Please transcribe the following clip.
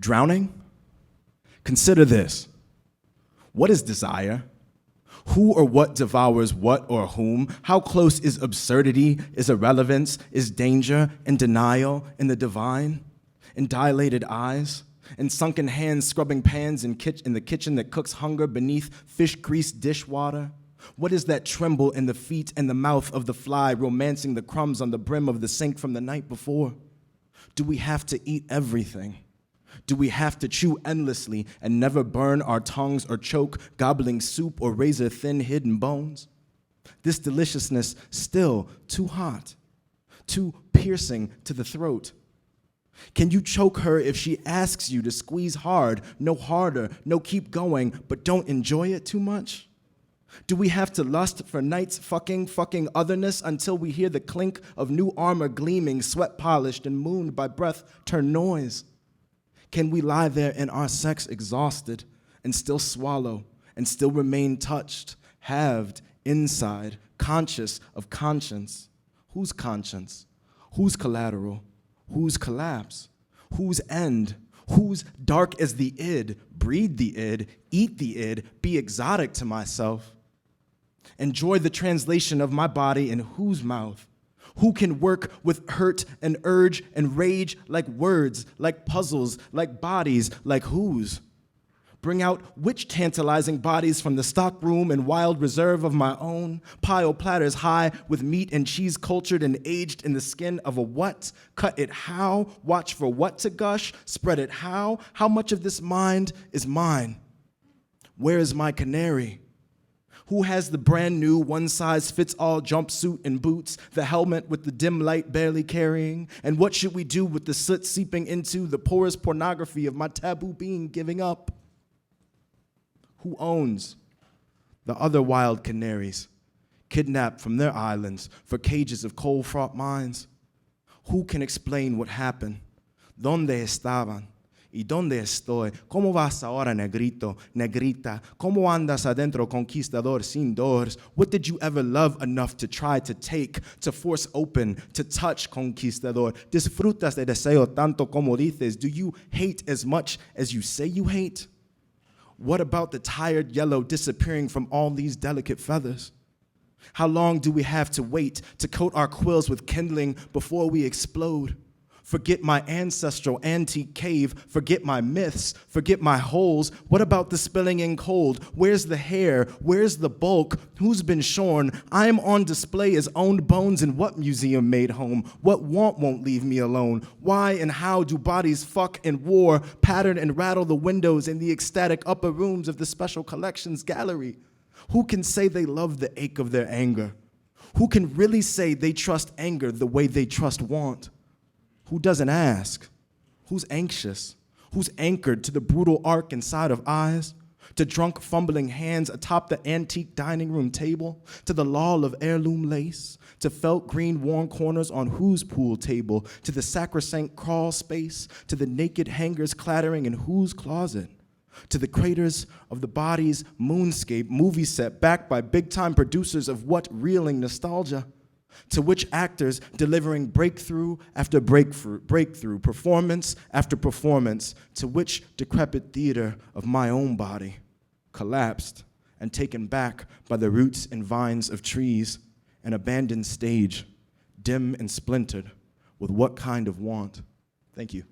Drowning? Consider this. What is desire? Who or what devours what or whom? How close is absurdity, is irrelevance, is danger and denial in the divine? In dilated eyes? In sunken hands scrubbing pans in the kitchen that cooks hunger beneath fish-greased dishwater? What is that tremble in the feet and the mouth of the fly romancing the crumbs on the brim of the sink from the night before? Do we have to eat everything? Do we have to chew endlessly and never burn our tongues or choke, gobbling soup or razor-thin hidden bones? This deliciousness still too hot, too piercing to the throat. Can you choke her if she asks you to squeeze hard, no harder, no keep going, but don't enjoy it too much? Do we have to lust for nights fucking otherness until we hear the clink of new armor gleaming, sweat polished and mooned by breath turn noise? Can we lie there in our sex exhausted and still swallow and still remain touched, halved inside, conscious of conscience? Whose conscience? Whose collateral? Whose collapse? Whose end? Whose dark as the id, breed the id, eat the id, be exotic to myself? Enjoy the translation of my body in whose mouth? Who can work with hurt and urge and rage like words, like puzzles, like bodies, like whose? Bring out which tantalizing bodies from the stockroom and wild reserve of my own? Pile platters high with meat and cheese cultured and aged in the skin of a what? Cut it how? Watch for what to gush? Spread it how? How much of this mind is mine? Where is my canary? Who has the brand new one-size-fits-all jumpsuit and boots, the helmet with the dim light barely carrying? And what should we do with the soot seeping into the porous pornography of my taboo being giving up? Who owns the other wild canaries, kidnapped from their islands for cages of coal-fraught minds? Who can explain what happened? ¿Dónde estaban? ¿Y dónde estoy? ¿Cómo vas ahora, negrito, negrita? ¿Cómo andas adentro, conquistador, sin doors? What did you ever love enough to try to take, to force open, to touch, conquistador? ¿Disfrutas de deseo tanto como dices? Do you hate as much as you say you hate? What about the tired yellow disappearing from all these delicate feathers? How long do we have to wait to coat our quills with kindling before we explode? Forget my ancestral antique cave, forget my myths, forget my holes. What about the spilling in cold? Where's the hair? Where's the bulk? Who's been shorn? I am on display as owned bones in what museum made home? What want won't leave me alone? Why and how do bodies fuck in war, pattern and rattle the windows in the ecstatic upper rooms of the special collections gallery? Who can say they love the ache of their anger? Who can really say they trust anger the way they trust want? Who doesn't ask? Who's anxious? Who's anchored to the brutal arc inside of eyes? To drunk fumbling hands atop the antique dining room table? To the lull of heirloom lace? To felt green worn corners on whose pool table? To the sacrosanct crawl space? To the naked hangers clattering in whose closet? To the craters of the body's moonscape movie set backed by big-time producers of what reeling nostalgia? To which actors delivering breakthrough after breakthrough, performance after performance, to which decrepit theater of my own body, collapsed and taken back by the roots and vines of trees, an abandoned stage, dim and splintered, with what kind of want? Thank you.